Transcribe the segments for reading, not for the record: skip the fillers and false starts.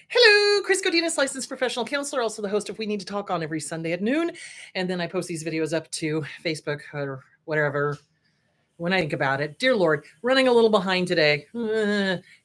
Hello, Chris Godinez, licensed professional counselor, also the host of We Need to Talk on every Sunday at noon. And then I post these videos up to Facebook or whatever when I think about it. Dear Lord, running a little behind today.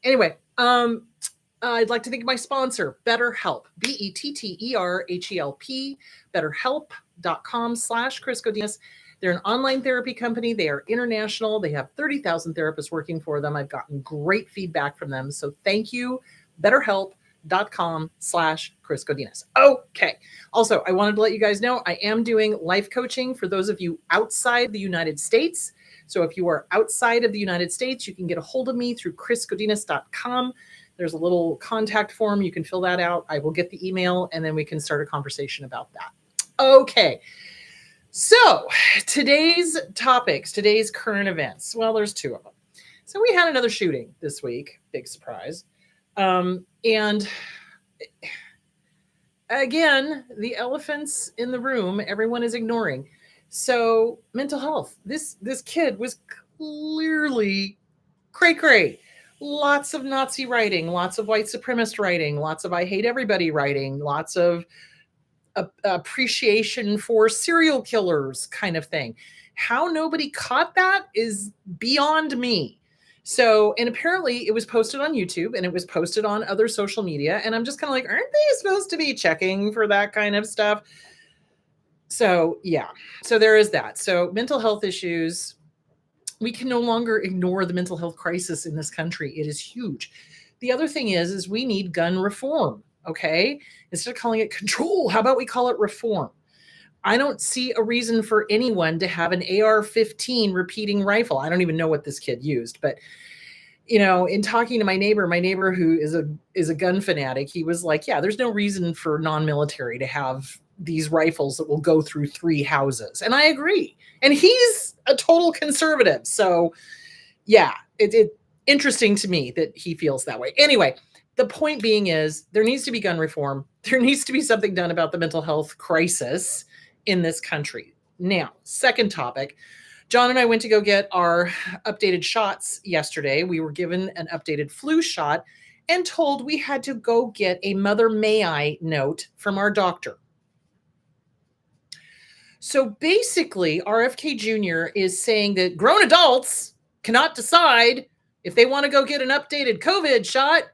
Anyway, I'd like to thank my sponsor, BetterHelp, BetterHelp, betterhelp.com/Chris Godinez. They're an online therapy company. They are international. They have 30,000 therapists working for them. I've gotten great feedback from them. So thank you, betterhelp.com/Chris Godinez. Okay. Also, I wanted to let you guys know I am doing life coaching for those of you outside the United States. So if you are outside of the United States, you can get a hold of me through chrisgodinez.com. There's a little contact form. You can fill that out. I will get the email and then we can start a conversation about that. Okay. So today's topics, today's current events. Well, there's two of them. So we had another shooting this week. Big surprise. And again, the elephants in the room, everyone is ignoring. So mental health. This kid was clearly cray-cray. Lots of Nazi writing, lots of white supremacist writing, lots of I hate everybody writing, lots of appreciation for serial killers kind of thing. How nobody caught that is beyond me. So, and apparently it was posted on YouTube and it was posted on other social media. And I'm just kind of like, aren't they supposed to be checking for that kind of stuff? So yeah, so there is that. So mental health issues, we can no longer ignore the mental health crisis in this country. It is huge. The other thing is we need gun reform. Okay. Instead of calling it control, how about we call it reform? I don't see a reason for anyone to have an AR-15 repeating rifle. I don't even know what this kid used, but in talking to my neighbor who is a gun fanatic, he was like, yeah, there's no reason for non-military to have these rifles that will go through 3 houses. And I agree. And he's a total conservative. So yeah, it's interesting to me that he feels that way. Anyway, the point being is there needs to be gun reform. There needs to be something done about the mental health crisis in this country. Now, second topic, John and I went to go get our updated shots yesterday. We were given an updated flu shot and told we had to go get a Mother May I note from our doctor. So basically, RFK Jr. is saying that grown adults cannot decide if they want to go get an updated COVID shot.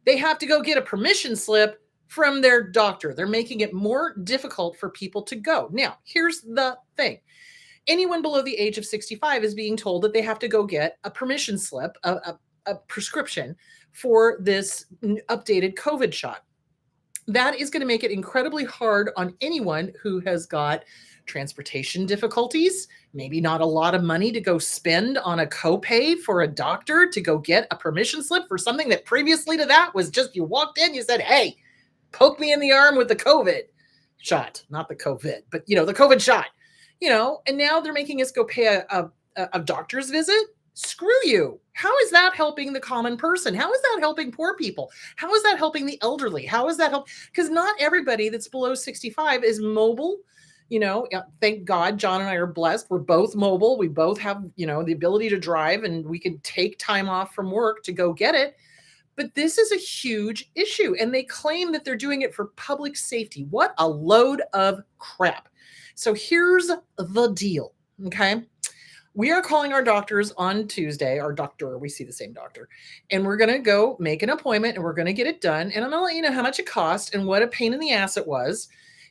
They have to go get a permission slip from their doctor. They're making it more difficult for people to go. Now, here's the thing. Anyone below the age of 65 is being told that they have to go get a permission slip, a prescription for this updated COVID shot. That is going to make it incredibly hard on anyone who has got transportation difficulties, maybe not a lot of money to go spend on a copay for a doctor to go get a permission slip for something that previously to that was just you walked in, you said, hey, poke me in the arm with the COVID shot, not the COVID, but the COVID shot, and now they're making us go pay a doctor's visit. Screw you. How is that helping the common person? How is that helping poor people? How is that helping the elderly? How is that help? Because not everybody that's below 65 is mobile. Thank God John and I are blessed. We're both mobile. We both have, the ability to drive and we can take time off from work to go get it. But this is a huge issue. And they claim that they're doing it for public safety. What a load of crap. So here's the deal. Okay. We are calling our doctors on Tuesday, we see the same doctor, and we're going to go make an appointment and we're going to get it done. And I'm going to let you know how much it cost and what a pain in the ass it was.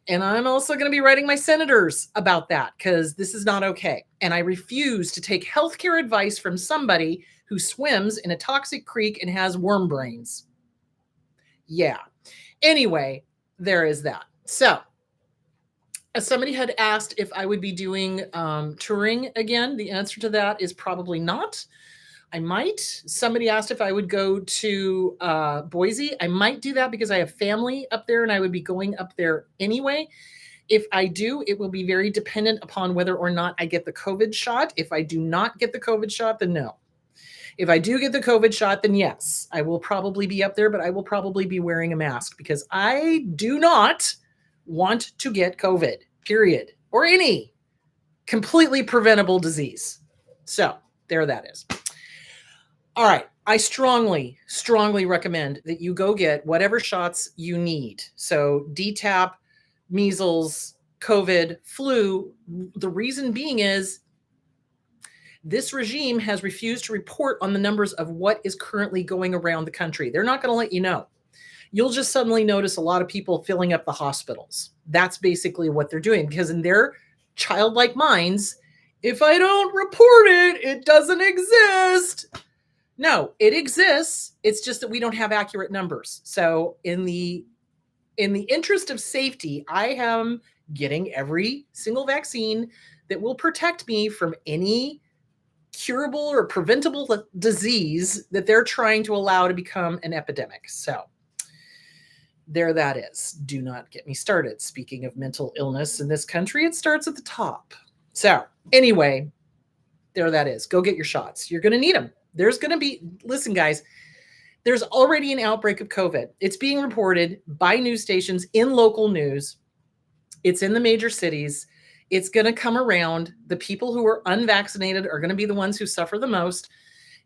And I'm also going to be writing my senators about that because this is not okay. And I refuse to take healthcare advice from somebody who swims in a toxic creek and has worm brains. Yeah. Anyway, there is that. So somebody had asked if I would be doing touring again. The answer to that is probably not. I might. Somebody asked if I would go to Boise. I might do that because I have family up there and I would be going up there anyway. If I do, it will be very dependent upon whether or not I get the COVID shot. If I do not get the COVID shot, then no. If I do get the COVID shot, then yes, I will probably be up there, but I will probably be wearing a mask because I do not want to get COVID, period, or any completely preventable disease. So there that is. All right. I strongly, strongly recommend that you go get whatever shots you need. So DTaP, measles, COVID, flu. The reason being is this regime has refused to report on the numbers of what is currently going around the country. They're not going to let you know. You'll just suddenly notice a lot of people filling up the hospitals. That's basically what they're doing, because in their childlike minds, if I don't report it, it doesn't exist. No, it exists. It's just that we don't have accurate numbers. So in the interest of safety, I am getting every single vaccine that will protect me from any curable or preventable disease that they're trying to allow to become an epidemic. So there that is. Do not get me started. Speaking of mental illness in this country, it starts at the top. So anyway, there that is. Go get your shots. You're going to need them. There's going to be, listen, guys, there's already an outbreak of COVID. It's being reported by news stations in local news. It's in the major cities. It's going to come around. The people who are unvaccinated are going to be the ones who suffer the most.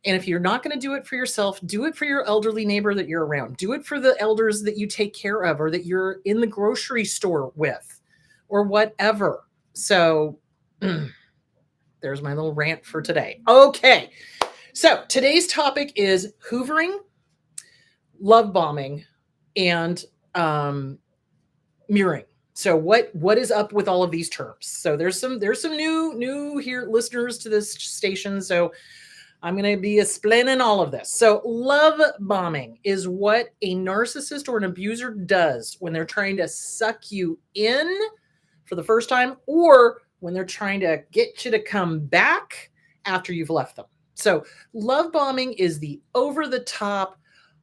And if you're not going to do it for yourself, do it for your elderly neighbor that you're around. Do it for the elders that you take care of or that you're in the grocery store with or whatever. So there's my little rant for today. Okay. So today's topic is hoovering, love bombing, and mirroring. So what is up with all of these terms? So there's some new here listeners to this station. So I'm going to be explaining all of this. So love bombing is what a narcissist or an abuser does when they're trying to suck you in for the first time, or when they're trying to get you to come back after you've left them. So love bombing is the over the top,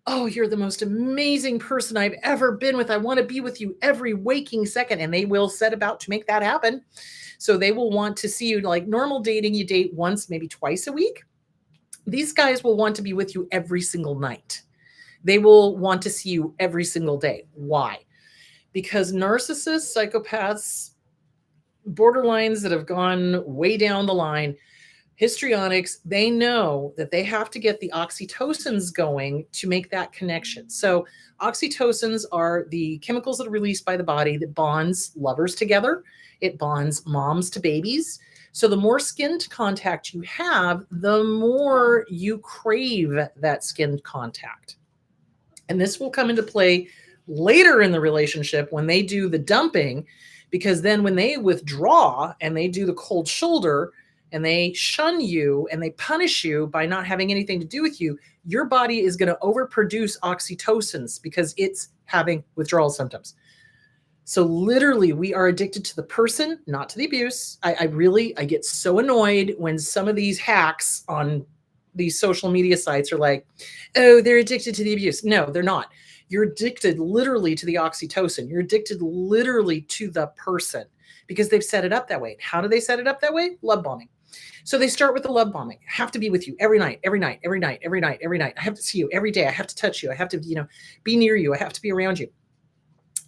oh, you're the most amazing person I've ever been with. I want to be with you every waking second. And they will set about to make that happen. So they will want to see you like normal dating. You date once, maybe twice a week. These guys will want to be with you every single night. They will want to see you every single day. Why? Because narcissists, psychopaths, borderlines that have gone way down the line, histrionics, they know that they have to get the oxytocins going to make that connection. So oxytocins are the chemicals that are released by the body that bonds lovers together. It bonds moms to babies. So the more skin contact you have, the more you crave that skin contact. And this will come into play later in the relationship when they do the dumping, because then when they withdraw and they do the cold shoulder and they shun you and they punish you by not having anything to do with you, your body is going to overproduce oxytocins because it's having withdrawal symptoms. So literally we are addicted to the person, not to the abuse. I get so annoyed when some of these hacks on these social media sites are like, oh, they're addicted to the abuse. No, they're not. You're addicted literally to the oxytocin. You're addicted literally to the person because they've set it up that way. How do they set it up that way? Love bombing. So they start with the love bombing. I have to be with you every night, every night, every night, every night, every night. I have to see you every day. I have to touch you. I have to, be near you. I have to be around you.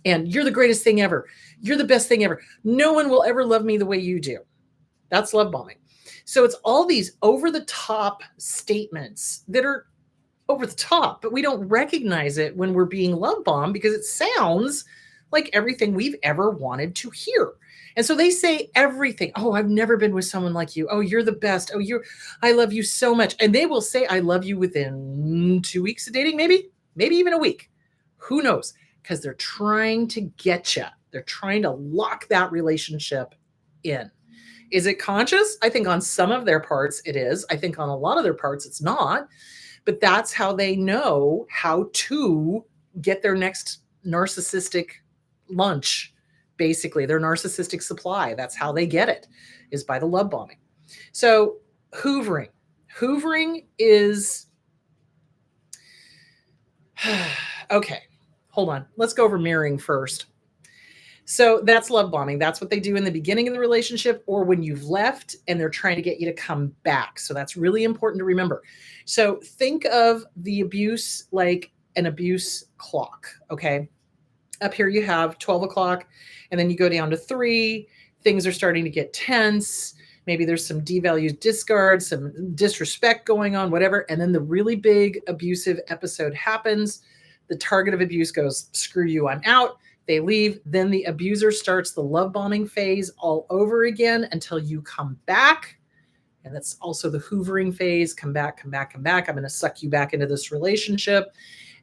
And you're the greatest thing ever. You're the best thing ever. No one will ever love me the way you do. That's love bombing. So it's all these over the top statements that are over the top, but we don't recognize it when we're being love bombed because it sounds like everything we've ever wanted to hear. And so they say everything. Oh, I've never been with someone like you. Oh, you're the best. Oh, I love you so much. And they will say, I love you within 2 weeks of dating, maybe even a week. Who knows? Because they're trying to get you. They're trying to lock that relationship in. Is it conscious? I think on some of their parts it is. I think on a lot of their parts it's not. But that's how they know how to get their next narcissistic lunch, basically, their narcissistic supply. That's how they get it, is by the love bombing. So hoovering. Hoovering is... okay. Hold on. Let's go over mirroring first. So that's love bombing. That's what they do in the beginning of the relationship or when you've left and they're trying to get you to come back. So that's really important to remember. So think of the abuse like an abuse clock. Okay. Up here you have 12 o'clock and then you go down to 3. Things are starting to get tense. Maybe there's some devalued discard, some disrespect going on, whatever. And then the really big abusive episode happens. The target of abuse goes, screw you, I'm out. They leave. Then the abuser starts the love bombing phase all over again until you come back. And that's also the hoovering phase. Come back, come back, come back. I'm going to suck you back into this relationship.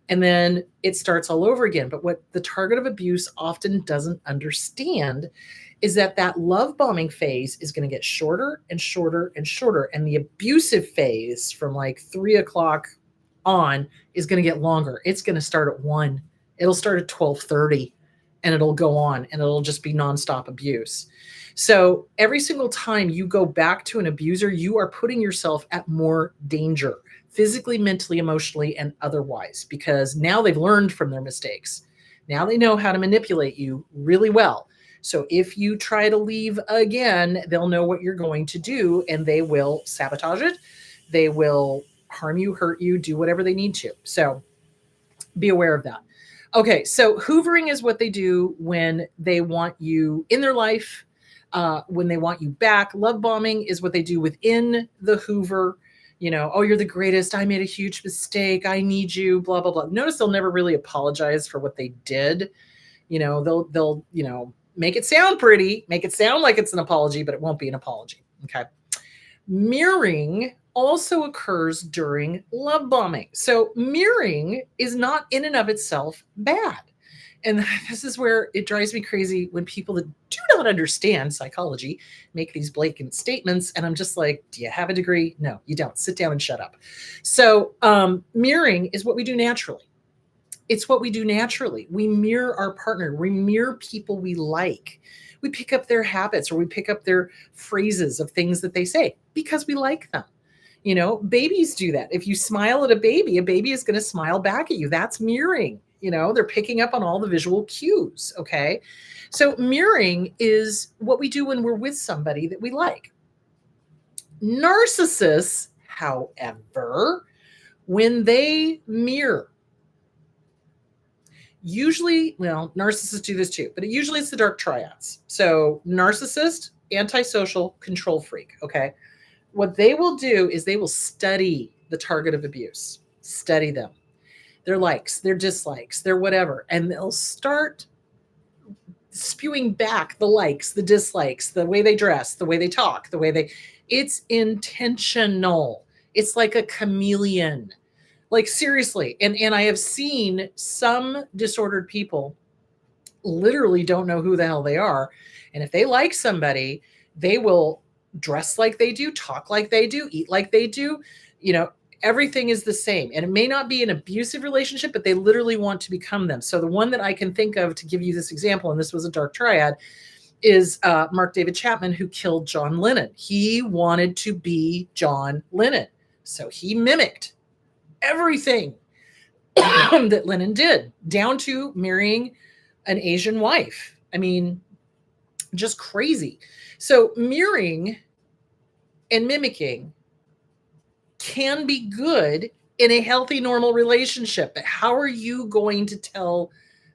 And then it starts all over again. But what the target of abuse often doesn't understand is that that love bombing phase is going to get shorter and shorter and shorter. And the abusive phase from like 3 o'clock on is going to get longer. It's going to start at 1. It'll start at 12:30 and it'll go on and it'll just be nonstop abuse. So every single time you go back to an abuser, you are putting yourself at more danger, physically, mentally, emotionally, and otherwise, because now they've learned from their mistakes. Now they know how to manipulate you really well. So if you try to leave again, they'll know what you're going to do and they will sabotage it. They will harm you, hurt you, do whatever they need to. So be aware of that. Okay, so hoovering is what they do when they want you in their life, when they want you back. Love bombing is what they do within the Hoover. You know, oh, you're the greatest. I made a huge mistake. I need you, blah, blah, blah. Notice they'll never really apologize for what they did. You know, they'll, you know, make it sound pretty, make it sound like it's an apology, but it won't be an apology. Okay. Mirroring also occurs during love bombing. So mirroring is not in and of itself bad. And this is where it drives me crazy when people that do not understand psychology make these blatant statements. And I'm just like, do you have a degree? No, you don't. Sit down and shut up. So mirroring is what we do naturally. It's what we do naturally. We mirror our partner. We mirror people we like. We pick up their habits or we pick up their phrases of things that they say because we like them. You know, babies do that. If you smile at a baby is going to smile back at you. That's mirroring. You know, they're picking up on all the visual cues. Okay. So mirroring is what we do when we're with somebody that we like. Narcissists, however, when they mirror, usually, well, narcissists do this too, but usually it's the dark triads. So narcissist, antisocial, control freak. Okay. What they will do is they will study the target of abuse, study them, their likes, their dislikes, their whatever. And they'll start spewing back the likes, the dislikes, the way they dress, the way they talk, the way it's intentional. It's like a chameleon. Like seriously. And I have seen some disordered people literally don't know who the hell they are. And if they like somebody, they will dress like they do, talk like they do, eat like they do. You know, everything is the same. And it may not be an abusive relationship, but they literally want to become them. So the one that I can think of to give you this example, and this was a dark triad, is Mark David Chapman, who killed John Lennon. He wanted to be John Lennon. So he mimicked everything that Lennon did, down to marrying an Asian wife. I mean, just crazy. So mirroring and mimicking can be good in a healthy, normal relationship. But how are you going to tell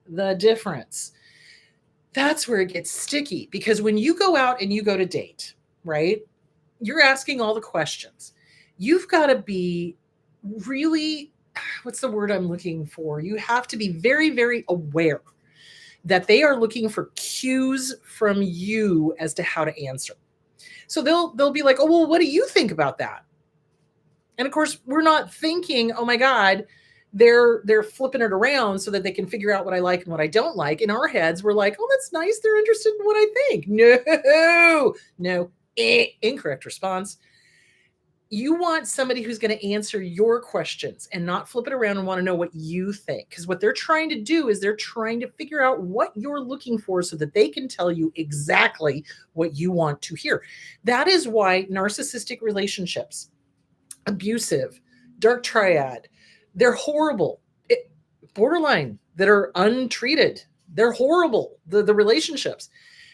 the difference? That's where it gets sticky, because when you go out and you go to date, right, you're asking all the questions. You've got to be really, what's the word I'm looking for? You have to be very, very aware that they are looking for cues from you as to how to answer. So they'll be like, oh, well, what do you think about that? And of course, we're not thinking, oh my God, they're flipping it around so that they can figure out what I like and what I don't like. In our heads, we're like, oh, that's nice. They're interested in what I think. No, incorrect response. You want somebody who's going to answer your questions and not flip it around and want to know what you think. Because what they're trying to do is they're trying to figure out what you're looking for so that they can tell you exactly what you want to hear. That is why narcissistic relationships, abusive, dark triad, they're horrible. Borderline, that are untreated. They're horrible, the relationships,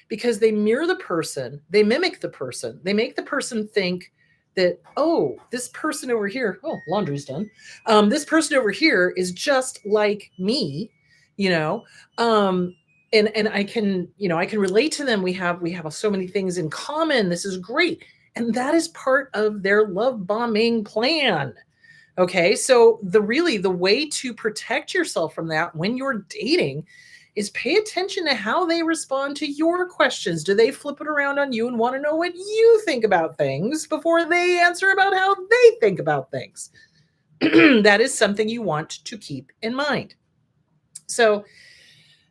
because they mirror the person, they mimic the person, they make the person think that, oh, this person over here, oh, laundry's done. This person over here is just like me, you know, and I can, you know, I can relate to them. We have so many things in common. This is great. And that is part of their love bombing plan. Okay. So the way to protect yourself from that when you're dating is pay attention to how they respond to your questions. Do they flip it around on you and want to know what you think about things before they answer about how they think about things? That is something you want to keep in mind. So,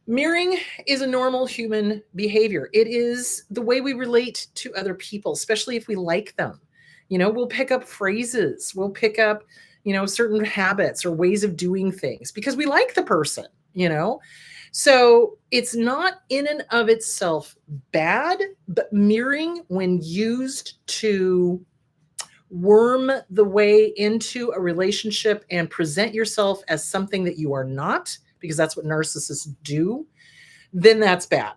mirroring is a normal human behavior. It is the way we relate to other people, especially if we like them. We'll pick up phrases, we'll pick up, certain habits or ways of doing things because we like the person, So it's not in and of itself bad, but mirroring, when used to worm the way into a relationship and present yourself as something that you are not, because that's what narcissists do, then that's bad.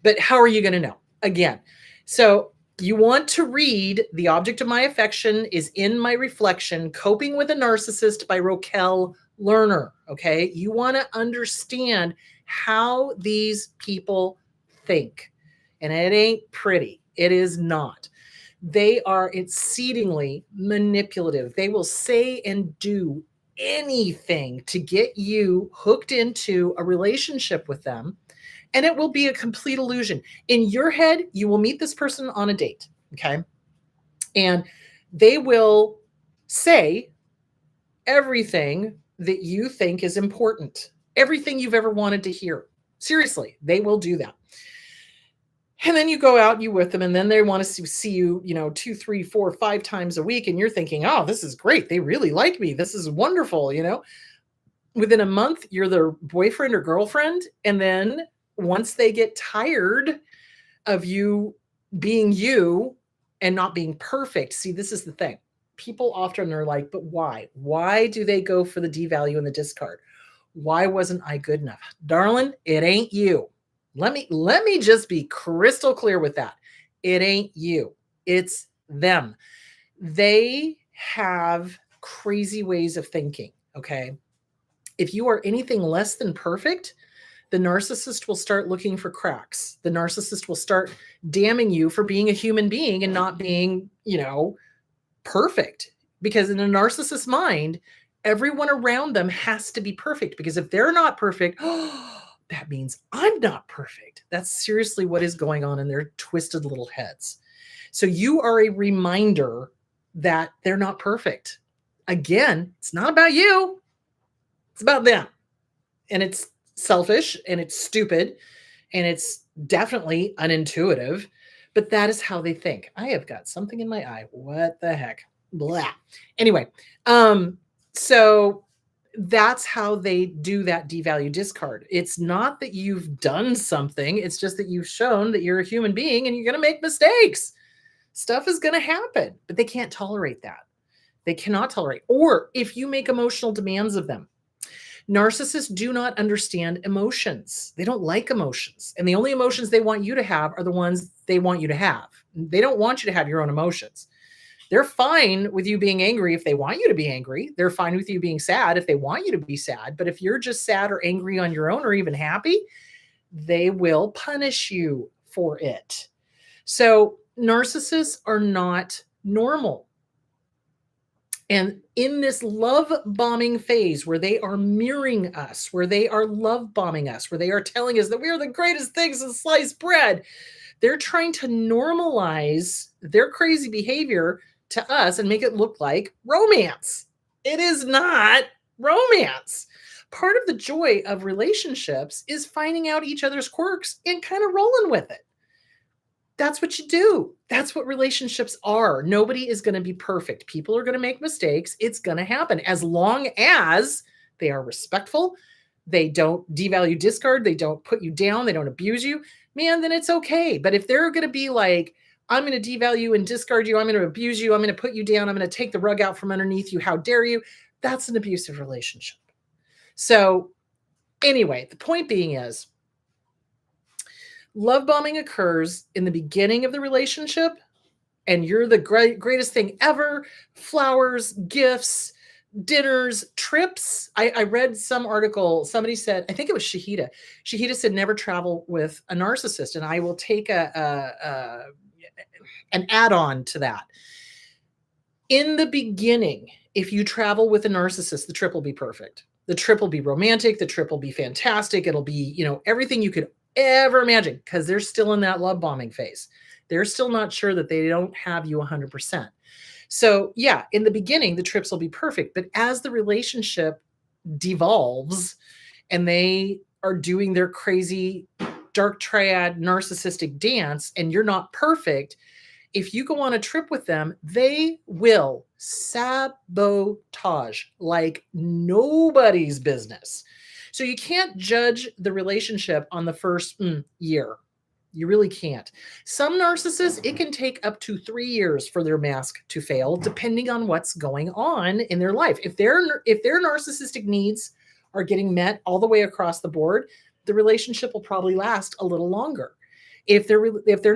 But how are you going to know? Again, so you want to read The Object of My Affection is in My Reflection, Coping with a Narcissist by Raquel Lerner. Okay. You want to understand how these people think. And it ain't pretty. It is not. They are exceedingly manipulative. They will say and do anything to get you hooked into a relationship with them. And it will be a complete illusion. In your head, you will meet this person on a date. Okay. And they will say everything that you think is important, everything you've ever wanted to hear. Seriously, they will do that. And then you go out and you with them, and then they want to see you, 2, 3, 4, 5 times a week. And you're thinking, oh, this is great. They really like me. This is wonderful. Within a month, you're their boyfriend or girlfriend. And then once they get tired of you being you and not being perfect, see, this is the thing. People often are like, but why? Why do they go for the devalue and the discard? Why wasn't I good enough? Darling, it ain't you. Let me just be crystal clear with that. It ain't you. It's them. They have crazy ways of thinking, okay? If you are anything less than perfect, the narcissist will start looking for cracks. The narcissist will start damning you for being a human being and not being, perfect. Because in a narcissist's mind, everyone around them has to be perfect, because if they're not perfect, that means I'm not perfect. That's seriously what is going on in their twisted little heads. So you are a reminder that they're not perfect. Again, it's not about you. It's about them. And it's selfish and it's stupid and it's definitely unintuitive, but that is how they think. I have got something in my eye. What the heck? Blah. Anyway, so that's how they do that devalue discard. It's not that you've done something. It's just that you've shown that you're a human being and you're going to make mistakes. Stuff is going to happen, but they can't tolerate that. They cannot tolerate. Or if you make emotional demands of them. Narcissists do not understand emotions. They don't like emotions. And the only emotions they want you to have are the ones they want you to have. They don't want you to have your own emotions. They're fine with you being angry if they want you to be angry. They're fine with you being sad if they want you to be sad. But if you're just sad or angry on your own or even happy, they will punish you for it. So narcissists are not normal. And in this love bombing phase where they are mirroring us, where they are love bombing us, where they are telling us that we are the greatest things in sliced bread, they're trying to normalize their crazy behavior to us and make it look like romance. It is not romance. Part of the joy of relationships is finding out each other's quirks and kind of rolling with it. That's what you do. That's what relationships are. Nobody is going to be perfect. People are going to make mistakes. It's going to happen as long as they are respectful. They don't devalue, discard. They don't put you down. They don't abuse you. Man, then it's okay. But if they're going to be like, I'm going to devalue and discard you, I'm going to abuse you, I'm going to put you down, I'm going to take the rug out from underneath you, how dare you? That's an abusive relationship. So anyway, the point being is, love bombing occurs in the beginning of the relationship, and you're the greatest thing ever. Flowers, gifts, dinners, trips. I read some article. Somebody said, I think it was Shahida. Shahida said, never travel with a narcissist. And I will take an add-on to that. In the beginning, if you travel with a narcissist, the trip will be perfect. The trip will be romantic. The trip will be fantastic. It'll be, everything you could ever imagine, because they're still in that love bombing phase. They're still not sure that they don't have you 100%. So yeah, in the beginning, the trips will be perfect. But as the relationship devolves and they are doing their crazy dark triad narcissistic dance and you're not perfect, if you go on a trip with them, they will sabotage like nobody's business. So you can't judge the relationship on the first year. You really can't. Some narcissists, it can take up to 3 years for their mask to fail, depending on what's going on in their life. If their narcissistic needs are getting met all the way across the board, the relationship will probably last a little longer. If their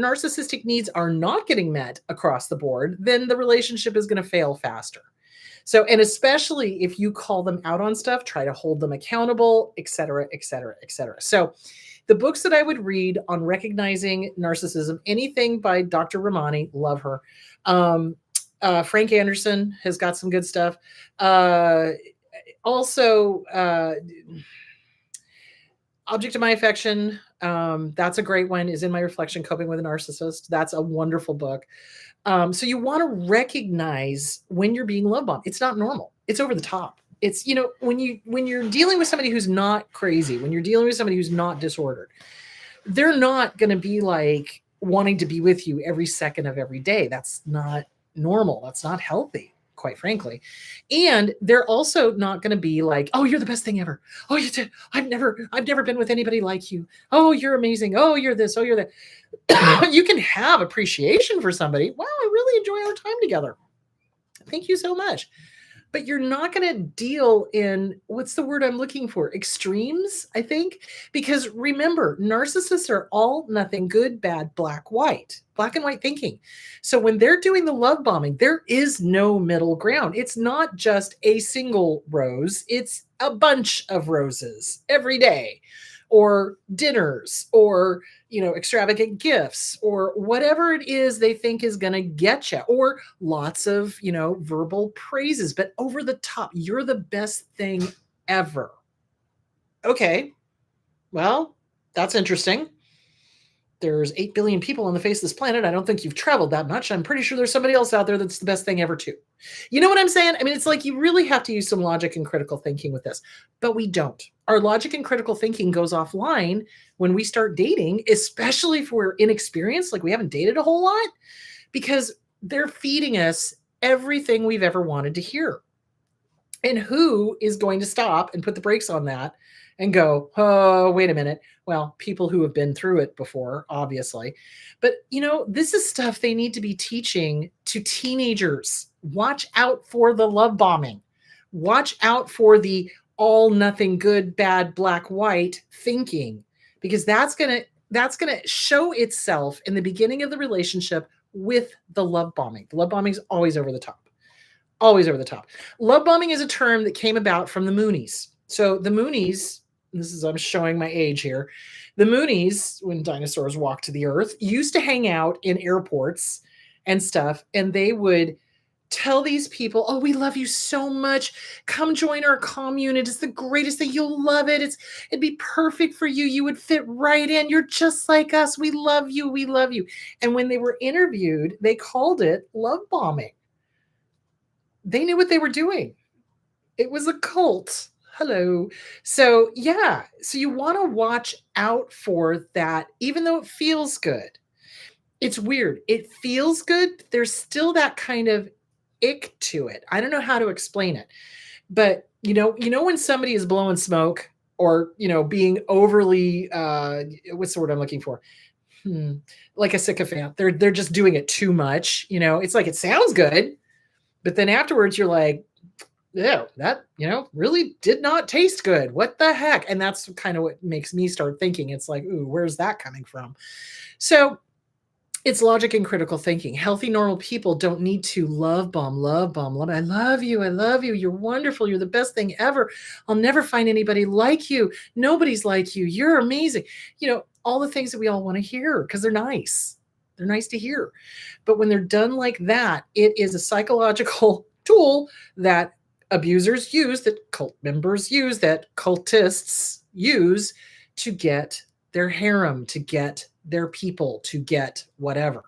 narcissistic needs are not getting met across the board, then the relationship is going to fail faster. So, and especially if you call them out on stuff, try to hold them accountable, et cetera, et cetera, et cetera. So the books that I would read on recognizing narcissism, anything by Dr. Ramani, love her. Frank Anderson has got some good stuff. Also, Object of My Affection, that's a great one, is In My Reflection, Coping with a Narcissist. That's a wonderful book. So you want to recognize when you're being love bombed. It's not normal. It's over the top. It's, when you're dealing with somebody who's not crazy, when you're dealing with somebody who's not disordered, they're not going to be like wanting to be with you every second of every day. That's not normal. That's not healthy, quite frankly. And they're also not going to be like, oh, you're the best thing ever. Oh, I've never been with anybody like you. Oh, you're amazing. Oh, you're this. Oh, you're that. You can have appreciation for somebody. Wow, I really enjoy our time together. Thank you so much. But you're not going to deal in, what's the word I'm looking for? Extremes, I think. Because remember, narcissists are all nothing, good, bad, black and white thinking. So when they're doing the love bombing, there is no middle ground. It's not just a single rose. It's a bunch of roses every day, or dinners, or extravagant gifts, or whatever it is they think is going to get you, or lots of verbal praises, but over the top. You're the best thing ever. Okay, well, that's interesting. There's 8 billion people on the face of this planet. I don't think you've traveled that much. I'm pretty sure there's somebody else out there that's the best thing ever too. You know what I'm saying? I mean, it's like you really have to use some logic and critical thinking with this, but we don't. Our logic and critical thinking goes offline when we start dating, especially if we're inexperienced, like we haven't dated a whole lot, because they're feeding us everything we've ever wanted to hear. And who is going to stop and put the brakes on that and go, oh, wait a minute. Well, people who have been through it before, obviously. But, this is stuff they need to be teaching to teenagers. Watch out for the love bombing. Watch out for the all, nothing, good, bad, black, white thinking, because that's going to show itself in the beginning of the relationship with the love bombing. The love bombing is always over the top. Always over the top. Love bombing is a term that came about from the Moonies. So the Moonies, I'm showing my age here. The Moonies, when dinosaurs walked to the earth, used to hang out in airports and stuff. And they would tell these people, oh, we love you so much. Come join our commune. It is the greatest thing. You'll love it. It'd be perfect for you. You would fit right in. You're just like us. We love you. We love you. And when they were interviewed, they called it love bombing. They knew what they were doing. It was a cult. Hello. So yeah. So you want to watch out for that, even though it feels good. It's weird. It feels good. There's still that kind of ick to it. I don't know how to explain it, but when somebody is blowing smoke or, being overly, what's the word I'm looking for? Like a sycophant. They're just doing it too much. It's like, it sounds good, but then afterwards you're like, yeah, that, really did not taste good. What the heck? And that's kind of what makes me start thinking. It's like, ooh, where's that coming from? So it's logic and critical thinking. Healthy, normal people don't need to love bomb. I love you. I love you. You're wonderful. You're the best thing ever. I'll never find anybody like you. Nobody's like you. You're amazing. All the things that we all want to hear because they're nice. They're nice to hear. But when they're done like that, it is a psychological tool that abusers use, that cult members use, that cultists use to get their harem, to get their people, to get whatever.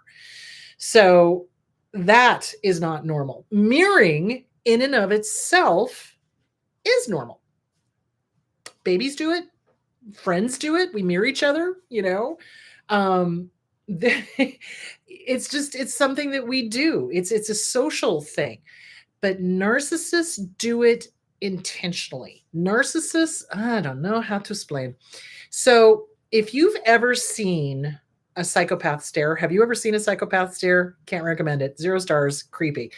So that is not normal. Mirroring in and of itself is normal. Babies do it, friends do it, we mirror each other, um it's something that we do. It's a social thing, but narcissists do it intentionally. Narcissists, I don't know how to explain. So if you've ever seen a psychopath stare, have you ever seen a psychopath stare? Can't recommend it. 0 stars, creepy.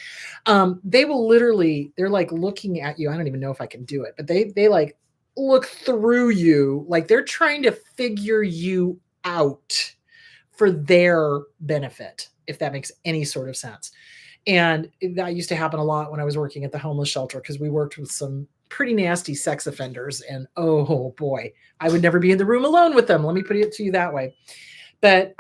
They will literally, they're like looking at you. I don't even know if I can do it, but they like look through you, like they're trying to figure you out for their benefit, if that makes any sort of sense. And that used to happen a lot when I was working at the homeless shelter, because we worked with some pretty nasty sex offenders. And oh boy, I would never be in the room alone with them. Let me put it to you that way. But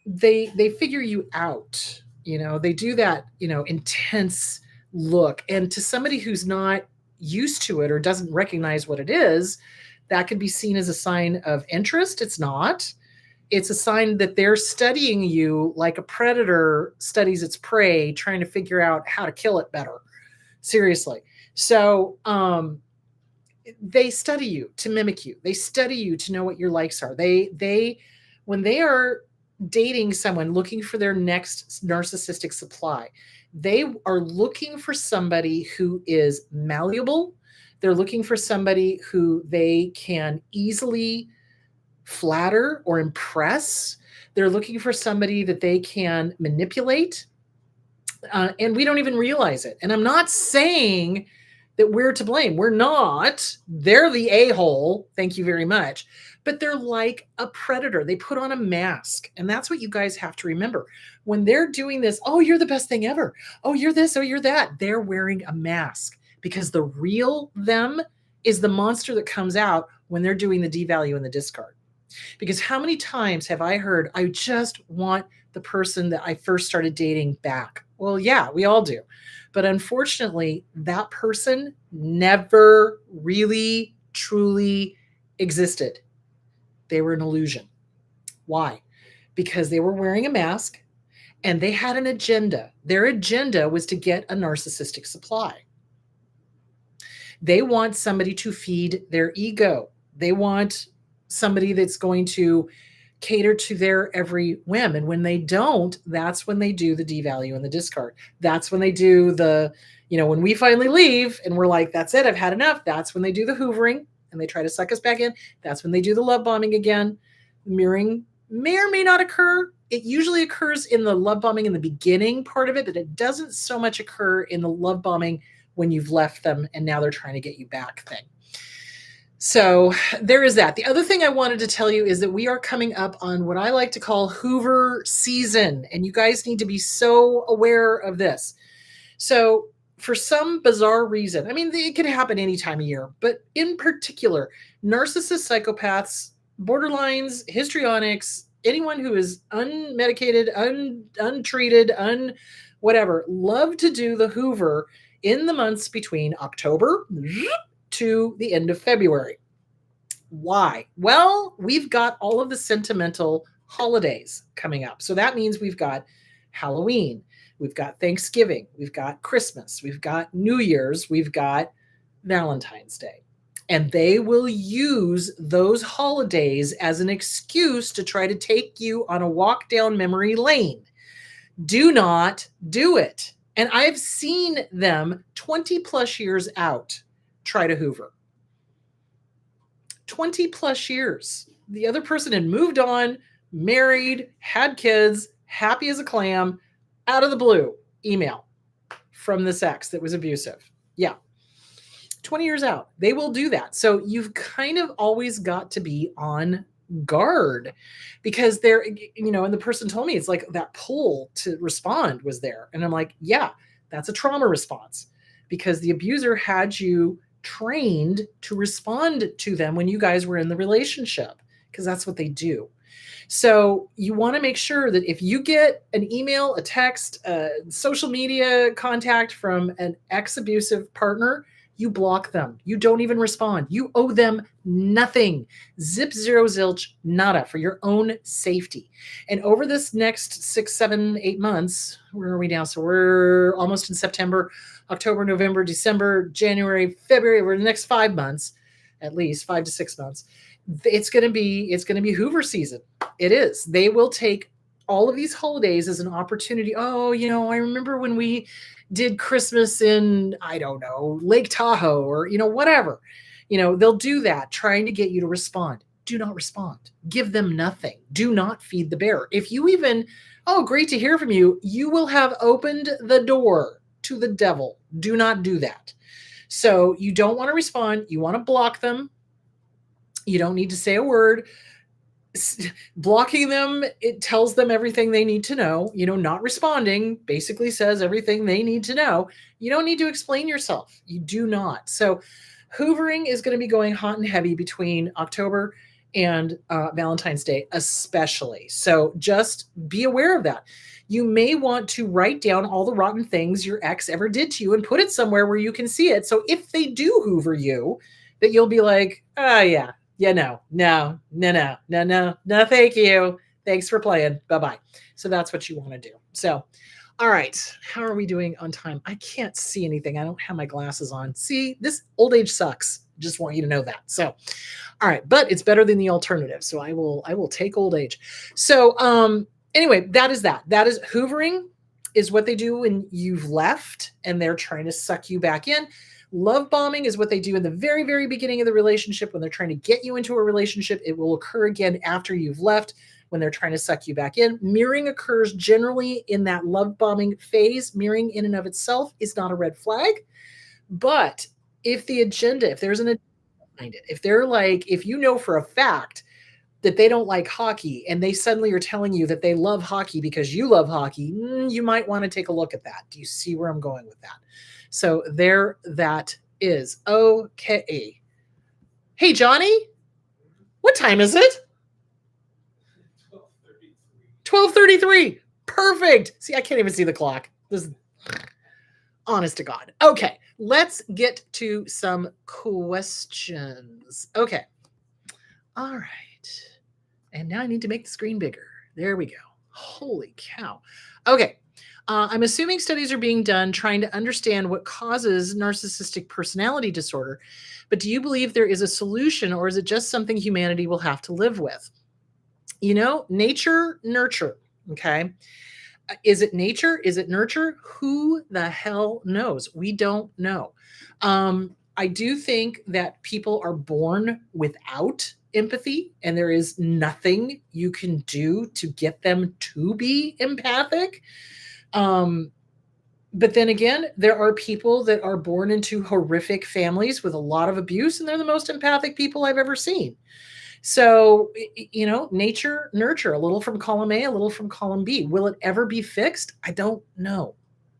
they figure you out. They do that, intense look. And to somebody who's not used to it or doesn't recognize what it is, that could be seen as a sign of interest. It's not. It's a sign that they're studying you like a predator studies its prey, trying to figure out how to kill it better. Seriously. So they study you to mimic you. They study you to know what your likes are. They when they are dating someone looking for their next narcissistic supply, they are looking for somebody who is malleable. They're looking for somebody who they can easily flatter or impress. They're looking for somebody that they can manipulate. And we don't even realize it. And I'm not saying that we're to blame. We're not. They're the a-hole. Thank you very much. But they're like a predator. They put on a mask. And that's what you guys have to remember. When they're doing this, oh, you're the best thing ever. Oh, you're this. Oh, you're that. They're wearing a mask, because the real them is the monster that comes out when they're doing the devalue and the discard. Because how many times have I heard, I just want the person that I first started dating back? Well, yeah, we all do. But unfortunately, that person never really, truly existed. They were an illusion. Why? Because they were wearing a mask and they had an agenda. Their agenda was to get a narcissistic supply. They want somebody to feed their ego. They want somebody that's going to cater to their every whim. And when they don't, that's when they do the devalue and the discard. That's when they do the, when we finally leave and we're like, that's it, I've had enough. That's when they do the hoovering and they try to suck us back in. That's when they do the love bombing again. Mirroring may or may not occur. It usually occurs in the love bombing in the beginning part of it, but it doesn't so much occur in the love bombing when you've left them and now they're trying to get you back thing. So there is that. The other thing I wanted to tell you is that we are coming up on what I like to call Hoover season. And you guys need to be so aware of this. So for some bizarre reason, I mean, it can happen any time of year, but in particular, narcissists, psychopaths, borderlines, histrionics, anyone who is unmedicated, untreated, whatever, love to do the Hoover in the months between October to the end of February. Why? Well, we've got all of the sentimental holidays coming up. So that means we've got Halloween, we've got Thanksgiving, we've got Christmas, we've got New Year's, we've got Valentine's Day. And they will use those holidays as an excuse to try to take you on a walk down memory lane. Do not do it. And I've seen them 20 plus years out try to Hoover. 20 plus years. The other person had moved on, married, had kids, happy as a clam, out of the blue, email from this ex that was abusive. Yeah. 20 years out. They will do that. So you've kind of always got to be on guard, because they're, and the person told me it's like that pull to respond was there. And I'm like, yeah, that's a trauma response, because the abuser had you trained to respond to them when you guys were in the relationship, because that's what they do. So you want to make sure that if you get an email, a text, a social media contact from an ex-abusive partner, you block them. You don't even respond. You owe them nothing. Zip, zero, zilch, nada, for your own safety. And over this next 6, 7, 8 months, where are we now? So we're almost in September, October, November, December, January, February. We're the next 5 months, at least 5 to 6 months. It's going to be Hoover season. It is. They will take all of these holidays as an opportunity. Oh, I remember when we did Christmas in, I don't know, Lake Tahoe or, whatever. They'll do that, trying to get you to respond. Do not respond. Give them nothing. Do not feed the bear. If you even, oh, great to hear from you, you will have opened the door to the devil. Do not do that. So you don't want to respond. You want to block them. You don't need to say a word. Blocking them, it tells them everything they need to know. Not responding basically says everything they need to know. You don't need to explain yourself. You do not. So Hoovering is going to be going hot and heavy between October and Valentine's Day, especially. So just be aware of that. You may want to write down all the rotten things your ex ever did to you and put it somewhere where you can see it. So if they do Hoover you, that you'll be like, yeah, no, thank you. Thanks for playing. Bye-bye. So that's what you want to do. So, all right. How are we doing on time? I can't see anything. I don't have my glasses on. See, this old age sucks. Just want you to know that. So, all right. But it's better than the alternative. So I will take old age. So, anyway, that is that. That is Hoovering is what they do when you've left and they're trying to suck you back in. Love bombing is what they do in the very, very beginning of the relationship when they're trying to get you into a relationship. It will occur again after you've left when they're trying to suck you back in. Mirroring occurs generally in that love bombing phase. Mirroring in and of itself is not a red flag. But if there's an agenda behind it, if you know for a fact that they don't like hockey and they suddenly are telling you that they love hockey because you love hockey, you might want to take a look at that. Do you see where I'm going with that? So there that is. Okay. Hey, Johnny, what time is it? 12:33. Perfect. See, I can't even see the clock. This is honest to God. Okay, let's get to some questions. Okay. All right. And now I need to make the screen bigger. There we go. Holy cow. Okay. I'm assuming studies are being done trying to understand what causes narcissistic personality disorder, but do you believe there is a solution or is it just something humanity will have to live with? Nature, nurture, okay? Is it nature? Is it nurture? Who the hell knows? We don't know. I do think that people are born without empathy and there is nothing you can do to get them to be empathic. But then again, there are people that are born into horrific families with a lot of abuse, and they're the most empathic people I've ever seen. So, nature, nurture, a little from column A, a little from column B. Will it ever be fixed? I don't know.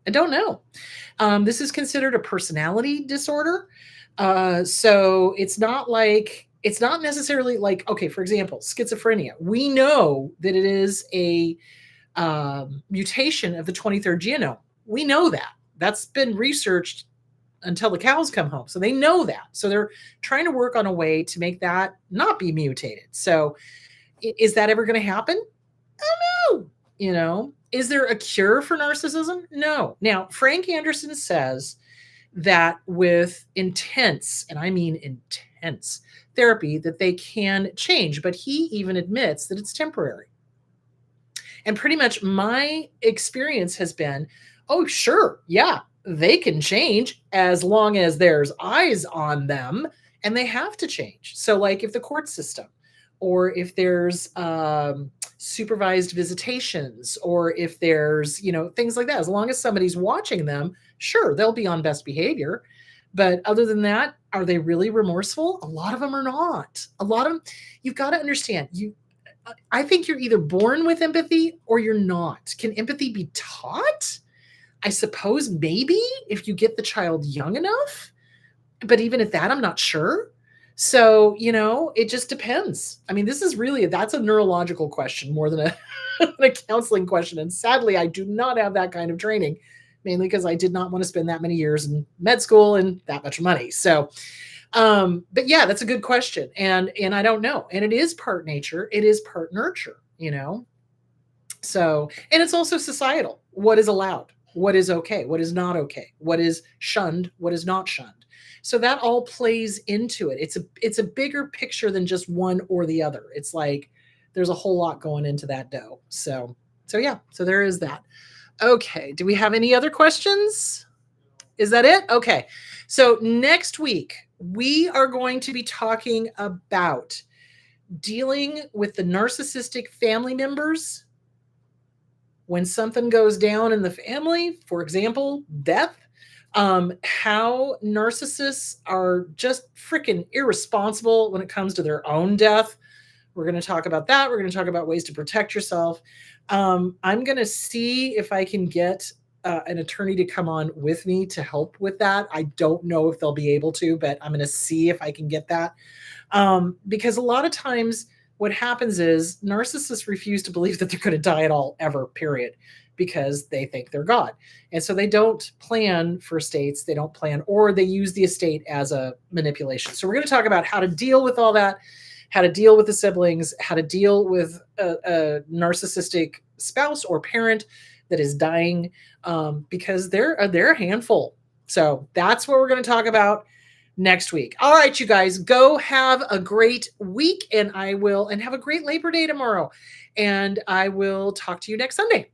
This is considered a personality disorder. So it's not necessarily like, okay, for example, schizophrenia. We know that it is a mutation of the 23rd genome. We know that. That's been researched until the cows come home. So they know that. So they're trying to work on a way to make that not be mutated. So is that ever going to happen? I don't know. Is there a cure for narcissism? No. Now, Frank Anderson says that with intense, and I mean intense therapy, that they can change, but he even admits that it's temporary. And pretty much my experience has been, oh, sure, yeah, they can change as long as there's eyes on them and they have to change. So like if the court system or if there's supervised visitations or if there's, things like that, as long as somebody's watching them, sure, they'll be on best behavior. But other than that, are they really remorseful? A lot of them are not. A lot of them, you've got to understand, I think you're either born with empathy or you're not. Can empathy be taught? I suppose maybe if you get the child young enough. But even at that, I'm not sure. So, it just depends. I mean, that's a neurological question more than a counseling question. And sadly, I do not have that kind of training, mainly because I did not want to spend that many years in med school and that much money. So, but yeah, that's a good question. And I don't know. And it is part nature, it is part nurture. So, and it's also societal. What is allowed? What is okay? What is not okay? What is shunned? What is not shunned? So that all plays into it. It's a bigger picture than just one or the other. It's like there's a whole lot going into that dough. So yeah, so there is that. Okay, do we have any other questions? Is that it? Okay. So next week we are going to be talking about dealing with the narcissistic family members when something goes down in the family, for example, death, how narcissists are just freaking irresponsible when it comes to their own death. We're going to talk about that. We're going to talk about ways to protect yourself. I'm going to see if I can get an attorney to come on with me to help with that. I don't know if they'll be able to, but I'm going to see if I can get that. Because a lot of times what happens is narcissists refuse to believe that they're going to die at all, ever, period, because they think they're God. And so they don't plan for estates, they don't plan, or they use the estate as a manipulation. So we're going to talk about how to deal with all that, how to deal with the siblings, how to deal with a narcissistic spouse or parent that is dying, because they're a handful. So that's what we're going to talk about next week. All right, you guys, go have a great week, and have a great Labor Day tomorrow. And I will talk to you next Sunday.